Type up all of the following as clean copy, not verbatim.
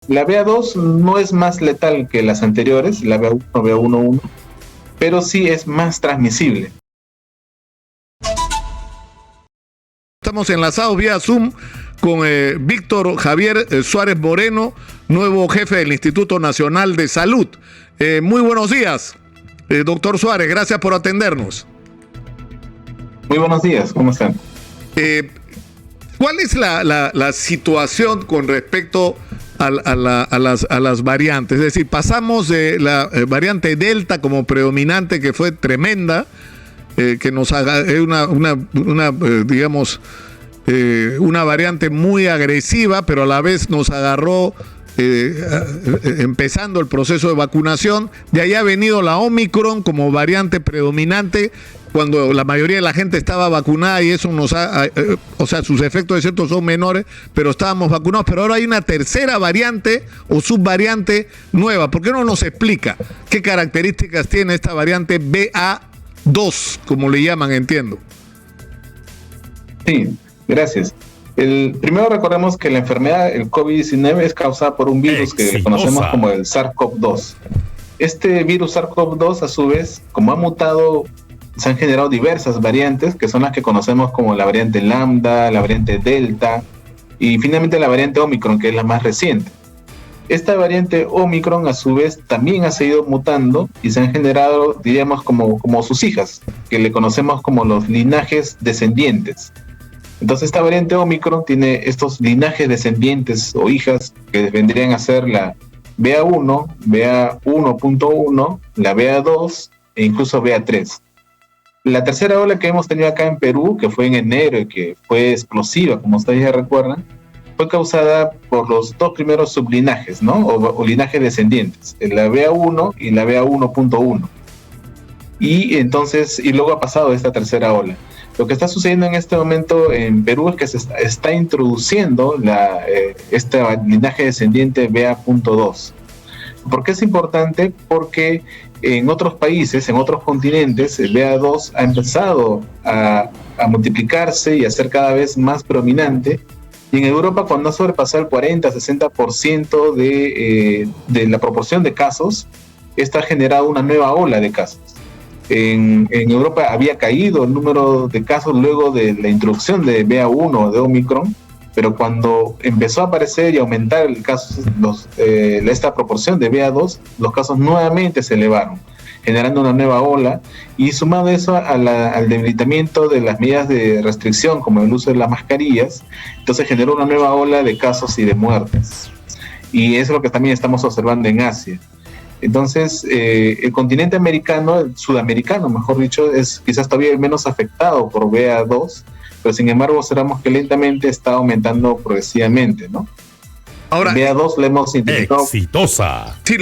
La BA2 no es más letal que las anteriores, la BA1, BA11, pero sí es más transmisible. Estamos enlazados vía Zoom con Víctor Javier Suárez Moreno, nuevo jefe del Instituto Nacional de Salud. Muy buenos días, doctor Suárez, gracias por atendernos. Muy buenos días, ¿cómo están? ¿Cuál es la situación con respecto a las variantes? Es decir, pasamos de la variante Delta como predominante, que fue tremenda, que nos haga digamos, una variante muy agresiva, pero a la vez nos agarró empezando el proceso de vacunación. De ahí ha venido la Omicron como variante predominante, cuando la mayoría de la gente estaba vacunada, y eso nos o sea, sus efectos de cierto son menores, pero estábamos vacunados. Pero ahora hay una tercera variante o subvariante nueva. ¿Por qué no nos explica qué características tiene esta variante BA2, como le llaman, entiendo? Sí, gracias. Primero recordemos que la enfermedad, el COVID-19, es causada por un virus que conocemos como el SARS-CoV-2. Este virus SARS-CoV-2, a su vez, como ha mutado, se han generado diversas variantes, que son las que conocemos como la variante Lambda, la variante Delta y finalmente la variante Omicron, que es la más reciente. Esta variante Omicron, a su vez, también ha seguido mutando y se han generado, diríamos, como sus hijas, que le conocemos como los linajes descendientes. Entonces, esta variante Omicron tiene estos linajes descendientes o hijas que vendrían a ser la BA1, BA1.1, la BA2 e incluso BA3. La tercera ola que hemos tenido acá en Perú, que fue en enero y que fue explosiva, como ustedes ya recuerdan, fue causada por los dos primeros sublinajes, ¿no? O linajes descendientes, la BA1 y la BA1.1. Y luego ha pasado esta tercera ola. Lo que está sucediendo en este momento en Perú es que se está introduciendo este linaje descendiente BA.2. ¿Por qué es importante? Porque en otros países, en otros continentes, el BA2 ha empezado a multiplicarse y a ser cada vez más prominente. Y en Europa, cuando ha sobrepasado el 40-60% de la proporción de casos, esta ha generado una nueva ola de casos. En Europa había caído el número de casos luego de la introducción de BA1 de Omicron, pero cuando empezó a aparecer y aumentar esta proporción de BA2, los casos nuevamente se elevaron, generando una nueva ola, y sumado eso al debilitamiento de las medidas de restricción, como el uso de las mascarillas, entonces generó una nueva ola de casos y de muertes. Y eso es lo que también estamos observando en Asia. Entonces, el continente sudamericano, mejor dicho, es quizás todavía el menos afectado por BA2, pero sin embargo observamos que lentamente está aumentando progresivamente, ¿no? Ahora, BA2 le hemos identificado. Exitosa. Sí,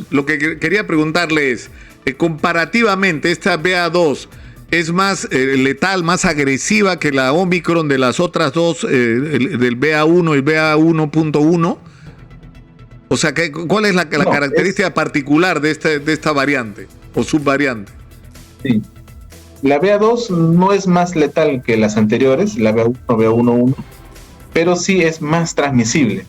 lo que quería preguntarle es, comparativamente, esta BA2 es más letal, más agresiva que la Omicron de las otras dos, del BA1 y BA1.1. O sea, ¿cuál es la característica particular de esta variante o subvariante? Sí. La BA2 no es más letal que las anteriores, la BA1, BA11, pero sí es más transmisible.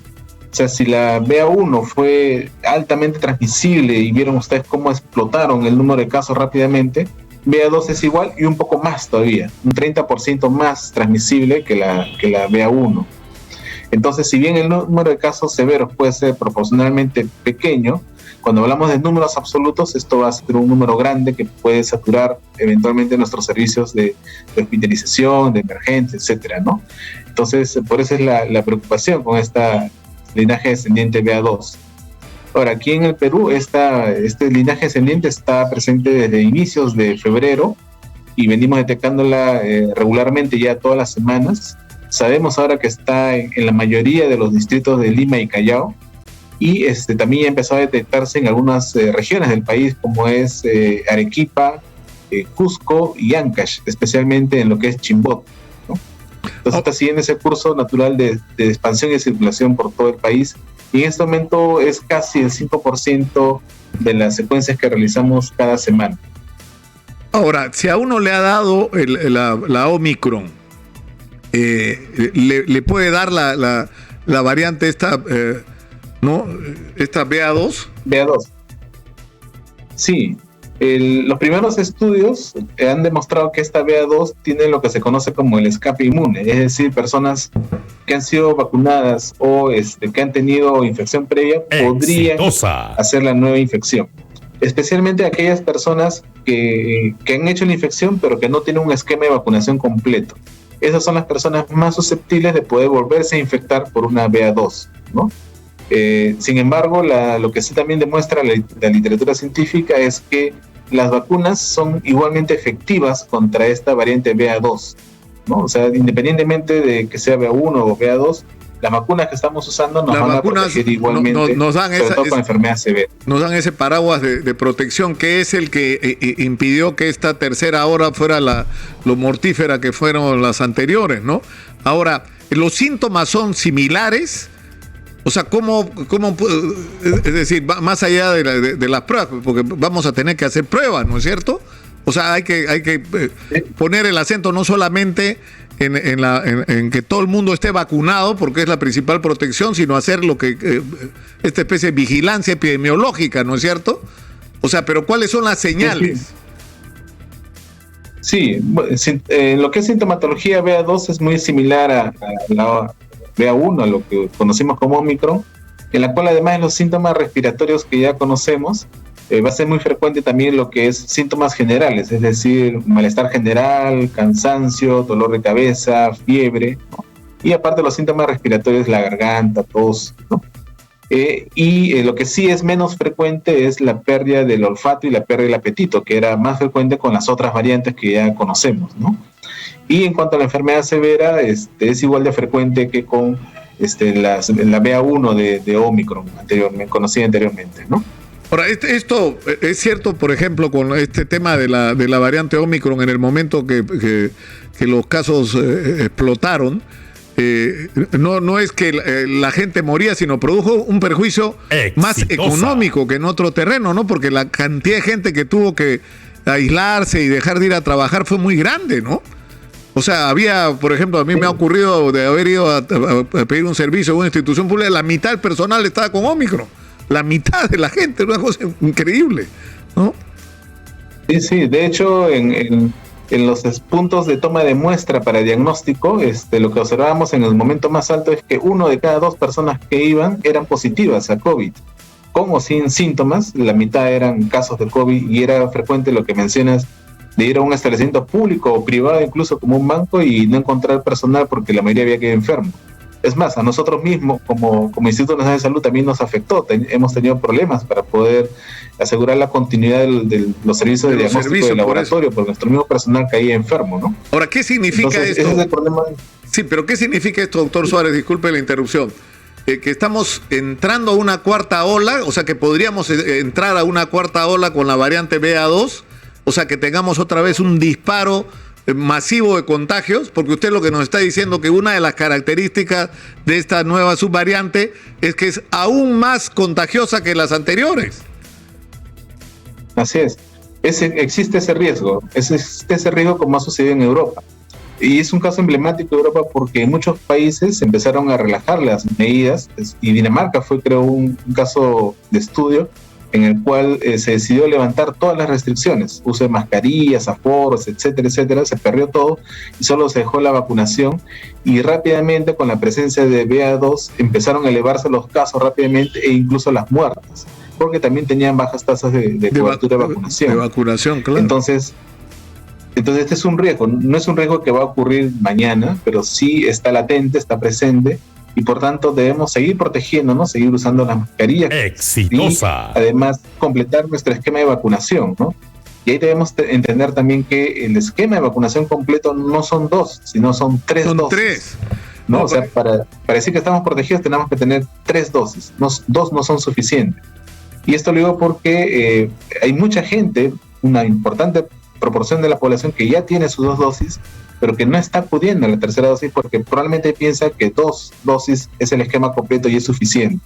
O sea, si la BA1 fue altamente transmisible y vieron ustedes cómo explotaron el número de casos rápidamente, BA2 es igual y un poco más todavía, un 30% más transmisible que la BA1. Entonces, si bien el número de casos severos puede ser proporcionalmente pequeño, cuando hablamos de números absolutos, esto va a ser un número grande que puede saturar eventualmente nuestros servicios de hospitalización, de emergencia, etcétera, ¿no? Entonces, por eso es la preocupación con esta linaje descendiente BA2. Ahora, aquí en el Perú, este linaje descendiente está presente desde inicios de febrero y venimos detectándola regularmente ya todas las semanas. Sabemos ahora que está en la mayoría de los distritos de Lima y Callao, y también ha empezado a detectarse en algunas regiones del país, como es Arequipa, Cusco y Ancash, especialmente en lo que es Chimbote, ¿no? Entonces está siguiendo ese curso natural de expansión y circulación por todo el país, y en este momento es casi el 5% de las secuencias que realizamos cada semana. Ahora, si a uno le ha dado la Omicron, le puede dar la variante esta ¿no? Esta BA2. BA2. Sí. Los primeros estudios han demostrado que esta BA2 tiene lo que se conoce como el escape inmune, es decir, personas que han sido vacunadas o que han tenido infección previa podrían hacer la nueva infección. Especialmente aquellas personas que han hecho la infección pero que no tienen un esquema de vacunación completo. Esas son las personas más susceptibles de poder volverse a infectar por una BA2, ¿no? Sin embargo, lo que sí también demuestra la literatura científica es que las vacunas son igualmente efectivas contra esta variante BA2, ¿no? O sea, independientemente de que sea BA1 o BA2, las vacunas que estamos usando nos van a proteger igualmente, nos dan sobre todo con enfermedad severa. Nos dan ese paraguas de protección que es el que impidió que esta tercera ola fuera lo mortífera que fueron las anteriores, ¿no? Ahora, ¿los síntomas son similares? O sea, ¿cómo es decir, más allá de las pruebas, porque vamos a tener que hacer pruebas, ¿no es cierto? O sea, hay que poner el acento no solamente en que todo el mundo esté vacunado, porque es la principal protección, sino hacer lo que esta especie de vigilancia epidemiológica, ¿no es cierto? O sea, pero ¿cuáles son las señales? Sí, lo que es sintomatología BA2 es muy similar a la BA1, a lo que conocimos como Omicron, en la cual además de los síntomas respiratorios que ya conocemos, va a ser muy frecuente también lo que es síntomas generales, es decir, malestar general, cansancio, dolor de cabeza, fiebre, ¿no? Y aparte los síntomas respiratorios, la garganta, tos, ¿no? Lo que sí es menos frecuente es la pérdida del olfato y la pérdida del apetito, que era más frecuente con las otras variantes que ya conocemos, ¿no? Y en cuanto a la enfermedad severa, es igual de frecuente que con la BA1 de Omicron, conocida anteriormente, ¿no? Ahora, esto es cierto, por ejemplo, con este tema de la variante Omicron, en el momento que los casos explotaron, no es que la gente moría, sino produjo un perjuicio más económico que en otro terreno, ¿no? Porque la cantidad de gente que tuvo que aislarse y dejar de ir a trabajar fue muy grande, ¿no? O sea, había, por ejemplo, a mí me ha ocurrido de haber ido a pedir un servicio a una institución pública, la mitad del personal estaba con Omicron, la mitad de la gente, una cosa increíble, ¿no? Sí, de hecho, en los puntos de toma de muestra para diagnóstico, lo que observábamos en el momento más alto es que 1 de cada 2 personas que iban eran positivas a COVID, con o sin síntomas, la mitad eran casos de COVID, y era frecuente lo que mencionas, de ir a un establecimiento público o privado, incluso como un banco, y no encontrar personal porque la mayoría había quedado enfermo. Es más, a nosotros mismos, como Instituto Nacional de Salud, también nos afectó. Hemos tenido problemas para poder asegurar la continuidad de los servicios de diagnóstico de laboratorio, porque nuestro mismo personal caía enfermo, ¿no? Ahora, ¿qué significa esto? Ese es el problema. Sí, pero ¿qué significa esto, doctor Suárez? Disculpe la interrupción. Que estamos entrando a una cuarta ola, o sea, que podríamos entrar a una cuarta ola con la variante BA2, o sea, que tengamos otra vez un disparo masivo de contagios, porque usted lo que nos está diciendo que una de las características de esta nueva subvariante es que es aún más contagiosa que las anteriores. Así es. Existe ese riesgo. Existe ese riesgo como ha sucedido en Europa. Y es un caso emblemático de Europa porque en muchos países empezaron a relajar las medidas, y Dinamarca fue, creo, un caso de estudio en el cual se decidió levantar todas las restricciones, uso de mascarillas, aforos, etcétera, etcétera, se perdió todo y solo se dejó la vacunación, y rápidamente con la presencia de BA2 empezaron a elevarse los casos rápidamente e incluso las muertes, porque también tenían bajas tasas de cobertura de vacunación. De vacunación, claro. Entonces este es un riesgo, no es un riesgo que va a ocurrir mañana, pero sí está latente, está presente, y por tanto debemos seguir protegiéndonos, seguir usando las mascarillas. Exitosa. Y además completar nuestro esquema de vacunación, ¿no? Y ahí debemos entender también que el esquema de vacunación completo no son 2, sino son 3 dosis. Son 3. ¿No? No, o sea, para decir que estamos protegidos tenemos que tener 3 dosis, 2 no son suficientes. Y esto lo digo porque hay mucha gente, una importante proporción de la población que ya tiene sus 2 dosis, pero que no está acudiendo a la tercera dosis porque probablemente piensa que 2 dosis es el esquema completo y es suficiente.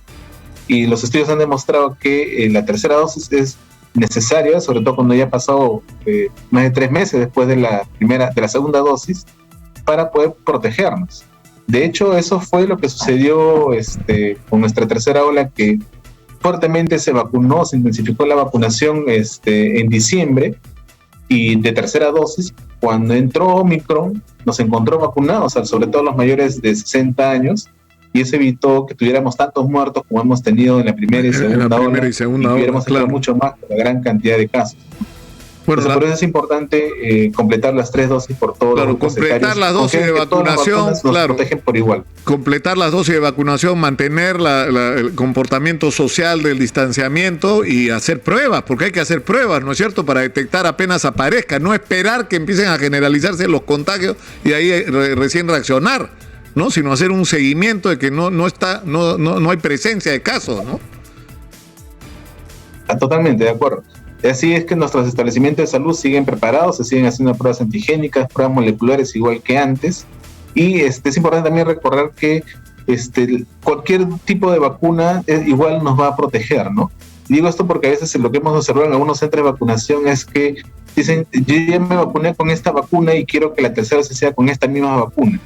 Y los estudios han demostrado que la tercera dosis es necesaria, sobre todo cuando ya ha pasado más de 3 meses después de la segunda dosis, para poder protegernos. De hecho, eso fue lo que sucedió con nuestra tercera ola, que fuertemente se vacunó, se intensificó la vacunación en diciembre, y de tercera dosis. Cuando entró Omicron, nos encontró vacunados, sobre todo los mayores de 60 años, y eso evitó que tuviéramos tantos muertos como hemos tenido en la primera y segunda ola, y tuviéramos claro, mucho más con la gran cantidad de casos. Bueno, por eso es importante completar las 3 dosis por todos los grupos etarios. Completar las dosis de vacunación, claro. Protegen por igual. Completar las dosis de vacunación, mantener el comportamiento social del distanciamiento y hacer pruebas, porque hay que hacer pruebas, ¿no es cierto?, para detectar apenas aparezca, no esperar que empiecen a generalizarse los contagios y ahí recién reaccionar, ¿no?, sino hacer un seguimiento de que no hay presencia de casos, ¿no? Totalmente, de acuerdo. Así es que nuestros establecimientos de salud siguen preparados, se siguen haciendo pruebas antigénicas, pruebas moleculares igual que antes, y es importante también recordar que cualquier tipo de vacuna igual nos va a proteger, ¿no? Digo esto porque a veces lo que hemos observado en algunos centros de vacunación es que dicen, yo ya me vacuné con esta vacuna y quiero que la tercera sea con esta misma vacuna.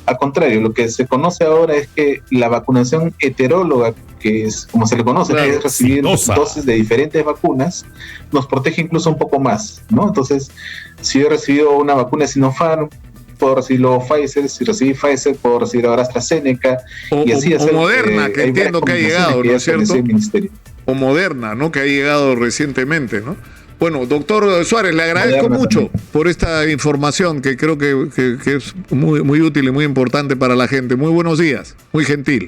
Al contrario, lo que se conoce ahora es que la vacunación heteróloga, que es como se le conoce, claro, que es recibir dosis de diferentes vacunas, nos protege incluso un poco más, ¿no? Entonces, si yo he recibido una vacuna de Sinopharm, puedo recibir luego Pfizer, si recibí Pfizer, puedo recibir ahora AstraZeneca, y así hacer. O Moderna, que entiendo que ha llegado, ¿no es cierto? O Moderna, ¿no?, que ha llegado recientemente, ¿no? Bueno, doctor Suárez, le agradezco mucho por esta información que creo que es muy, muy útil y muy importante para la gente. Muy buenos días, muy gentil.